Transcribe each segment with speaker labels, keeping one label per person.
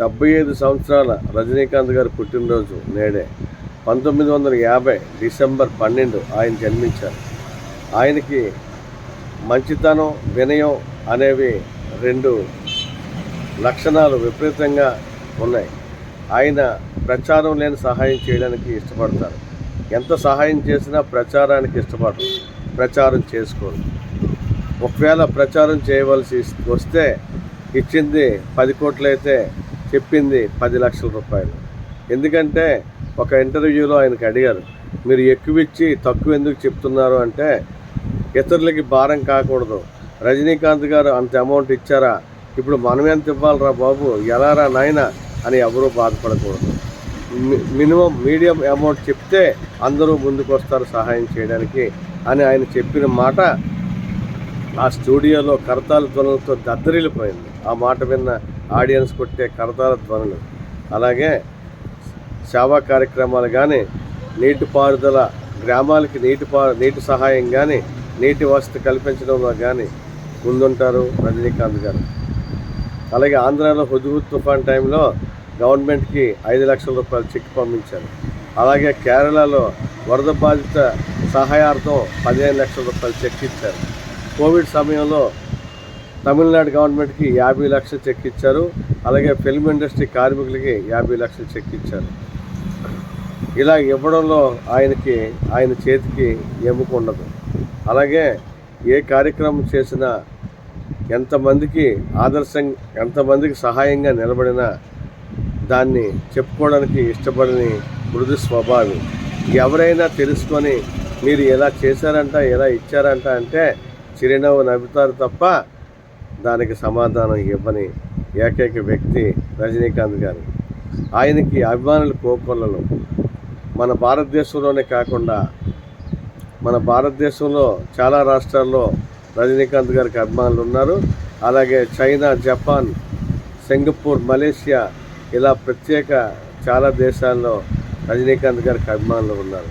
Speaker 1: 75 సంవత్సరాల రజనీకాంత్ గారి పుట్టినరోజు నేడే. 1950 డిసెంబర్ 12 ఆయన జన్మించారు. ఆయనకి మంచితనం, వినయం అనేవి 2 లక్షణాలు విపరీతంగా ఉన్నాయి. ఆయన ప్రచారం లేని సహాయం చేయడానికి ఇష్టపడతారు. ఎంత సహాయం చేసినా ప్రచారానికి ఇష్టపడరు, ప్రచారం చేసుకోరు. ఒకవేళ ప్రచారం చేయవలసి వస్తే ఇచ్చింది 10 కోట్లు అయితే చెప్పింది 10 లక్షల రూపాయలు. ఎందుకంటే ఒక ఇంటర్వ్యూలో ఆయనకు అడిగారు, మీరు ఎక్కువ ఇచ్చి తక్కువ ఎందుకు చెప్తున్నారు అంటే, ఇతరులకి భారం కాకూడదు. రజనీకాంత్ గారు అంత అమౌంట్ ఇచ్చారా, ఇప్పుడు మనం ఎంత ఇవ్వాలరా బాబు, ఎలారా నాయన అని ఎవరూ బాధపడకూడదు. మీడియం అమౌంట్ చెప్తే అందరూ ముందుకు వస్తారు సహాయం చేయడానికి అని ఆయన చెప్పిన మాట ఆ స్టూడియోలో కరతాళ ధ్వనులతో దద్దరిల్లిపోయింది. ఆ మాట విన్న ఆడియన్స్ కొట్టే కరతాళ ధ్వనులు. అలాగే సేవా కార్యక్రమాలు కానీ, నీటిపారుదల, గ్రామాలకి నీటి సహాయం కానీ, నీటి వసతి కల్పించడంలో కానీ ముందుంటారు రజనీకాంత్ గారు. అలాగే ఆంధ్రాలో హుద్హుద్ తుఫాన్ టైంలో గవర్నమెంట్కి 5 లక్షల రూపాయలు చెక్ పంపించారు. అలాగే కేరళలో వరద బాధిత సహాయార్థం 15 లక్షల రూపాయలు చెక్ ఇచ్చారు. కోవిడ్ సమయంలో తమిళనాడు గవర్నమెంట్కి 50 లక్షలు చెక్ ఇచ్చారు. అలాగే ఫిల్మ్ ఇండస్ట్రీ కార్మికులకి 50 లక్షలు చెక్ ఇచ్చారు. ఇలా ఇవ్వడంలో ఆయన చేతికి ఎముకుండదు. అలాగే ఏ కార్యక్రమం చేసినా ఎంతమందికి సహాయంగా నిలబడినా దాన్ని చెప్పుకోవడానికి ఇష్టపడని మృదు స్వభావి. ఎవరైనా తెలుసుకొని మీరు ఎలా చేశారంట, ఎలా ఇచ్చారంట అంటే చిరునవ్వు నవ్వుతారు తప్ప దానికి సమాధానం ఇవ్వని ఏకైక వ్యక్తి రజనీకాంత్ గారు. ఆయనకి అభిమానులు కోకొల్లలు. మన భారతదేశంలోనే కాకుండా మన భారతదేశంలో చాలా రాష్ట్రాల్లో రజనీకాంత్ గారికి అభిమానులు ఉన్నారు. అలాగే చైనా, జపాన్, సింగపూర్, మలేషియా ఇలా ప్రత్యేక చాలా దేశాల్లో రజనీకాంత్ గారికి అభిమానులు ఉన్నారు.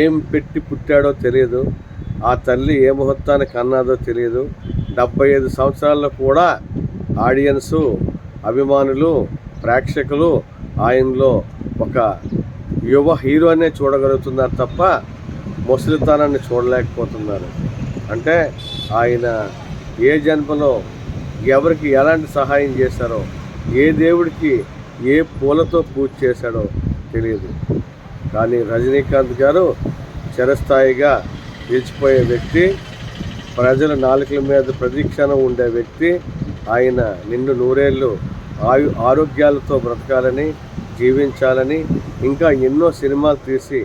Speaker 1: ఏం పెట్టి పుట్టాడో తెలియదు, ఆ తల్లి ఏ ముహూర్తానికి అన్నాదో తెలియదు. 75 సంవత్సరాల్లో కూడా ఆడియన్సు, అభిమానులు, ప్రేక్షకులు ఆయనలో ఒక యువ హీరోనే చూడగలుగుతున్నారు తప్ప ముసలితనాన్ని చూడలేకపోతున్నారు. అంటే ఆయన ఏ జన్మలో ఎవరికి ఎలాంటి సహాయం చేశారో, ఏ దేవుడికి ఏ పూలతో పూజ చేశాడో తెలియదు. కానీ రజనీకాంత్ గారు చిరస్థాయిగా నిలిచిపోయే వ్యక్తి, ప్రజల నాలుకల మీద ప్రతిక్షణం ఉండే వ్యక్తి. ఆయన నిండు 100 ఏళ్ళు ఆరోగ్యాలతో బ్రతకాలని, జీవించాలని, ఇంకా ఎన్నో సినిమాలు తీసి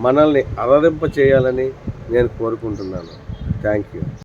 Speaker 1: మనల్ని అలరింప చేయాలని నేను కోరుకుంటున్నాను. Thank you.